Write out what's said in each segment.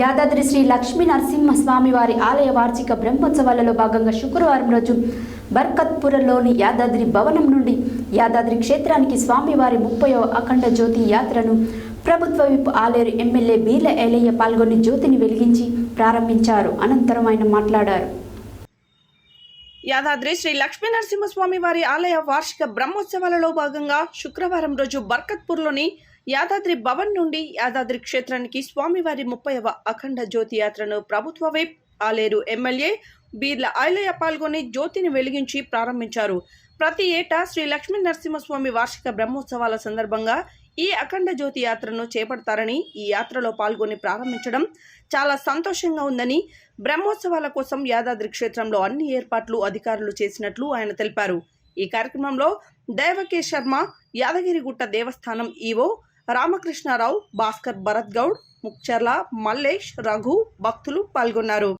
యాదాద్రి శ్రీ లక్ష్మీ నరసింహస్వామి వారి ఆలయ వార్షిక బ్రహ్మోత్సవాలలో భాగంగా శుక్రవారం రోజు బర్కత్పురలోని యాదాద్రి భవనం నుండి యాదాద్రి క్షేత్రానికి స్వామివారి 30వ అఖండ జ్యోతి యాత్రను ప్రభుత్వ విప్ ఆలేరు ఎమ్మెల్యే బీర్ల ఎల్లయ్య పాల్గొని జ్యోతిని వెలిగించి ప్రారంభించారు. అనంతరం ఆయన మాట్లాడారు. యాదాద్రి శ్రీ లక్ష్మీ నరసింహస్వామి వారి ఆలయ వార్షిక బ్రహ్మోత్సవాలలో భాగంగా శుక్రవారం రోజు బర్కత్పూర్లోని యాదాద్రి భవన్ నుండి యాదాద్రి క్షేత్రానికి స్వామివారి 30వ అఖండ జ్యోతి యాత్రను ప్రభుత్వ విప్ ఆలేరు ఎమ్మెల్యే బీర్ల ఎల్లయ్య పాల్గొని జ్యోతిని వెలిగించి ప్రారంభించారు. ప్రతి ఏటా శ్రీ లక్ష్మీ నరసింహస్వామి వార్షిక బ్రహ్మోత్సవాల సందర్భంగా ఈ అఖండ జ్యోతి యాత్రను చేపడతారని, ఈ యాత్రలో పాల్గొని ప్రారంభించడం చాలా సంతోషంగా ఉందని, బ్రహ్మోత్సవాల కోసం యాదాద్రి క్షేత్రంలో అన్ని ఏర్పాట్లు అధికారులు చేసినట్లు ఆయన తెలిపారు. ఈ కార్యక్రమంలో దేవకే శర్మ, యాదగిరిగుట్ట దేవస్థానం ఈవో రామకృష్ణారావు, భాస్కర్ భరత్ గౌడ్, ముక్చర్ల మల్లేష్, రఘు, భక్తులు పాల్గొన్నారు.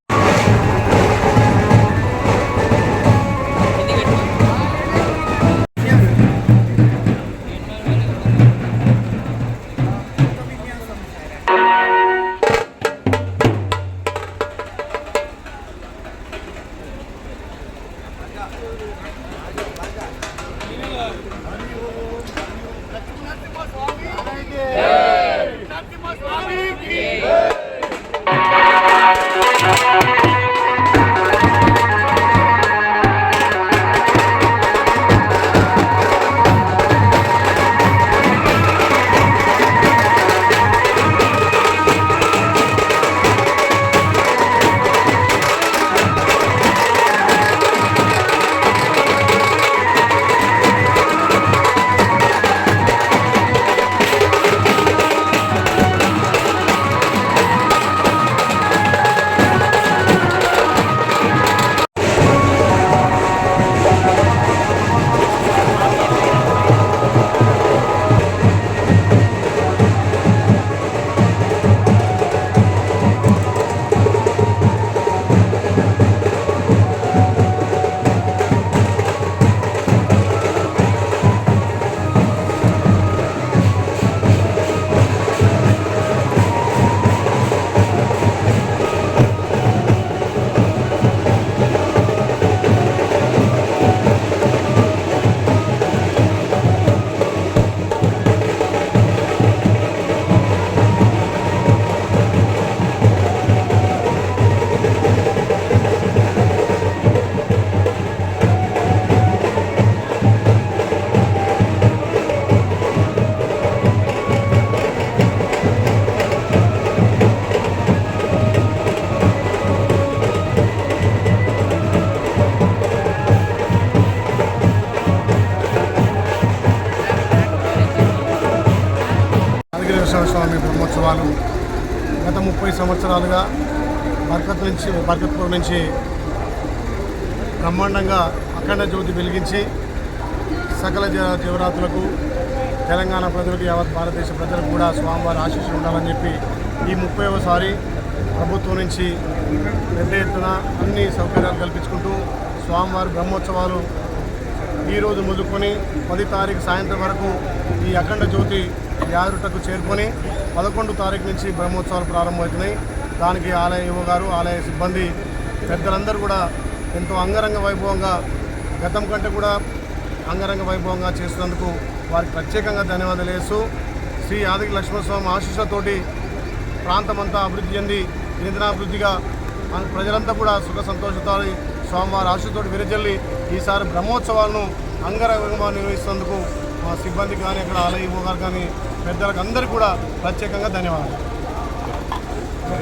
స్వామి బ్రహ్మోత్సవాలు గత 30 సంవత్సరాలుగా బర్కత్పూర్ నుంచి బ్రహ్మాండంగా అఖండ జ్యోతి వెలిగించి సకల జీవరాత్రులకు, తెలంగాణ ప్రజలకు, యావత్ భారతదేశ ప్రజలకు కూడా స్వామివారి ఆశీస్సులు ఉండాలని చెప్పి ఈ 30వసారి ప్రభుత్వం నుంచి పెద్ద ఎత్తున అన్ని సౌకర్యాలు కల్పించుకుంటూ స్వామివారి బ్రహ్మోత్సవాలు ఈరోజు మొదలుకొని 10 తారీఖు సాయంత్రం వరకు ఈ అఖండ జ్యోతి యాదృటకు చేరుకొని 11 తారీఖు నుంచి బ్రహ్మోత్సవాలు ప్రారంభమవుతున్నాయి. దానికి ఆలయ యువ గారు, ఆలయ సిబ్బంది, పెద్దలందరూ కూడా ఎంతో అంగరంగ వైభవంగా, గతం కంటే కూడా అంగరంగ వైభవంగా చేస్తున్నందుకు వారికి ప్రత్యేకంగా ధన్యవాదాలు వేస్తూ, శ్రీ యాదగిరి లక్ష్మణస్వామి ఆశీస్సులతోటి ప్రాంతమంతా అభివృద్ధి చెంది నిరంతరాభివృద్ధిగా ప్రజలంతా కూడా సుఖ సంతోషంతో స్వామివారి ఆశీస్సులతోటి విరజల్లి ఈసారి బ్రహ్మోత్సవాలను అంగరంగంగా నిర్వహిస్తున్నందుకు మా సిబ్బంది కానీ, అక్కడ ఆలయ యువ గారు కానీ, పెద్దలకు అందరికీ కూడా ప్రత్యేకంగా ధన్యవాదాలు.